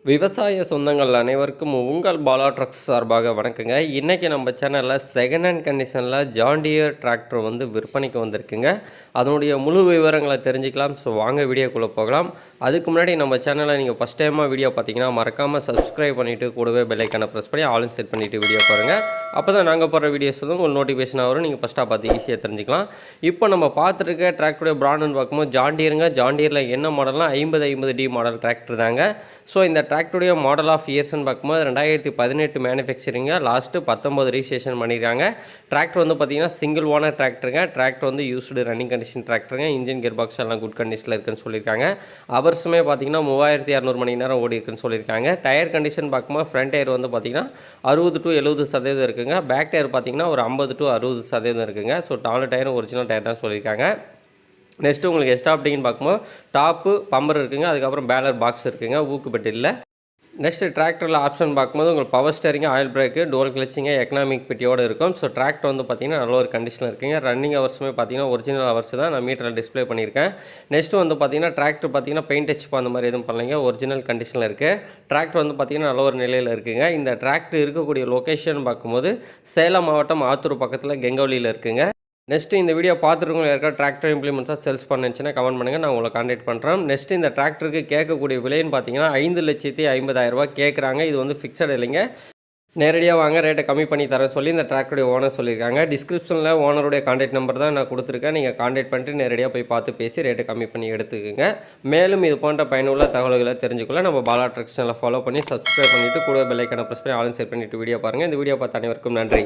விவசாய சொந்தங்கள் அனைவருக்கும் உங்கள் BalaTrucks சார்பாக வணக்கங்க. இன்றைக்கி நம்ம சேனலில் செகண்ட் ஹேண்ட் கண்டிஷனில் ஜான் டியர் டிராக்டர் வந்து விற்பனைக்கு வந்திருக்குங்க. அதனுடைய முழு விவரங்களை தெரிஞ்சுக்கலாம். ஸோ வாங்க வீடியோக்குள்ளே போகலாம். அதுக்கு முன்னாடி நம்ம சேனலில் நீங்கள் ஃபஸ்ட் டைமாக வீடியோ பார்த்தீங்கன்னா மறக்காமல் சப்ஸ்கிரைப் பண்ணிவிட்டு கூடவே பெல்லைக்கான ப்ரெஸ் பண்ணி ஆல் செட் பண்ணிவிட்டு வீடியோ பாருங்கள். அப்போ தான் நாங்கள் போடுற வீடியோஸ் வந்து உங்களுக்கு நோட்டிஃபிகேஷன் வரும். நீங்கள் ஃபஸ்ட்டாக பார்த்து ஈஸியாக தெரிஞ்சுக்கலாம். இப்போ நம்ம பார்த்துருக்க டிராக்டருடைய பிராண்டுன்னு பார்க்கும்போது ஜான் டியருங்க. ஜான் டியரில் என்ன மாடல்னால் 50D மாடல் டிராக்டர் தாங்க. ஸோ இந்த டிராக்டருடைய மாடல் ஆஃப் இயர்ஸ்ன்னு பார்க்கும்போது 2018 மேனுஃபேக்சரிங்க. லாஸ்ட்டு 19 ரிஜிஸ்ட்ரேஷன் பண்ணியிருக்காங்க. டிராக்டர் வந்து பார்த்திங்கன்னா சிங்கிள் ஓனர் டிராக்டருங்க. டிராக்டர் வந்து யூஸ்டு ரன்னிங் கண்டிஷன் டிராக்டருங்க. இன்ஜின் கியர் பாக்ஸ் எல்லாம் குட் கண்டிஷனில் இருக்குன்னு சொல்லியிருக்காங்க. அவர்ஸுமே பார்த்திங்கன்னா 3600 மணி நேரம் ஓடி இருக்குன்னு சொல்லியிருக்காங்க. டயர் கண்டிஷன் பார்க்கும்போது ஃப்ரண்ட் டயர் வந்து பார்த்திங்கன்னா 60 to 70% இருக்குங்க. பேக் டயர் பார்த்திங்கன்னா ஒரு 50 to 60% இருக்குங்க. ஸோ 4 டயரும் ஒரிஜினல் டயர் தான் சொல்லியிருக்காங்க. நெக்ஸ்ட்டு உங்களுக்கு எக்ஸ்ட்ரா அப்படிங்கன்னு பார்க்கும்போது டாப்பு பம்பர் இருக்குங்க. அதுக்கப்புறம் பேலர் பாக்ஸ் இருக்குங்க. ஊக்கு பெட்டு இல்லை. நெக்ஸ்ட்டு டிராக்டரில் ஆப்ஷன் பார்க்கும்போது உங்களுக்கு power steering, oil brake, dual கிளச்சிங்க, எக்கனாமிக் பெட்டியோடு இருக்கும். ஸோ டிராக்டர் வந்து பார்த்திங்கன்னா நல்ல ஒரு கண்டிஷனில் இருக்குங்க. ரன்னிங் ஹவர்ஸுமே பார்த்திங்கன்னா ஒரிஜினல் ஹவர்ஸ் தான் நான் மீட்டரில் டிஸ்பிளே பண்ணியிருக்கேன். நெக்ஸ்ட்டு வந்து பார்த்திங்கன்னா டிராக்டர் பார்த்திங்கன்னா பெயிண்ட் டச் அந்த மாதிரி எதுவும் பண்ணலைங்க. ஒரிஜினல் கண்டிஷனில் இருக்குது. டிராக்டர் வந்து பார்த்திங்கன்னா நல்ல ஒரு நிலையில் இருக்குங்க. இந்த டிராக்டர் இருக்கக்கூடிய லொக்கேஷன் பார்க்கும்போது சேலம் மாவட்டம் ஆத்தூர் பக்கத்தில் கெங்கவலியில் இருக்குங்க. நெக்ஸ்ட்டு இந்த வீடியோ பார்த்துருக்கவங்க யாருக்கா டிராக்டர் இம்ப்ளிமெண்ட்ஸாக சேல்ஸ் பண்ணுச்சுன்னா கமெண்ட் பண்ணுங்கள். நான் உங்களை கான்டாக்ட் பண்ணுறேன். நெக்ஸ்ட்டு இந்த டிராக்டருக்கு கேட்கக்கூடிய விலைன்னு பார்த்தீங்கன்னா 5,50,000 கேட்குறாங்க. இது வந்து ஃபிக்ஸட் இல்லைங்க. நேரடியாக வாங்க ரேட்டை கம்மி பண்ணி தரேன் சொல்லி இந்த டிராக்டருடைய ஓனர் சொல்லியிருக்காங்க. டிஸ்கிரிப்ஷனில் ஓனருடைய கான்டாக்ட் நம்பர் தான் நான் கொடுத்துருக்கேன். நீங்கள் கான்டாக்ட் பண்ணிட்டு நேரடியாக போய் பார்த்து பேசி ரேட்டை கம்மி பண்ணி எடுத்துக்கோங்க. மேலும் இது போன்ற பயனுள்ள தகவல்களை தெரிஞ்சுக்கொள்ள நம்ம BalaTrucks சேனலை ஃபாலோ பண்ணி சப்ஸ்கிரைப் பண்ணிவிட்டு கூட பெல்லைக்கான ப்ரெஸ் பண்ணி ஆல் செட் பண்ணிவிட்டு வீடியோ பாருங்கள். இந்த வீடியோ பார்த்த அனைவருக்கும் நன்றி.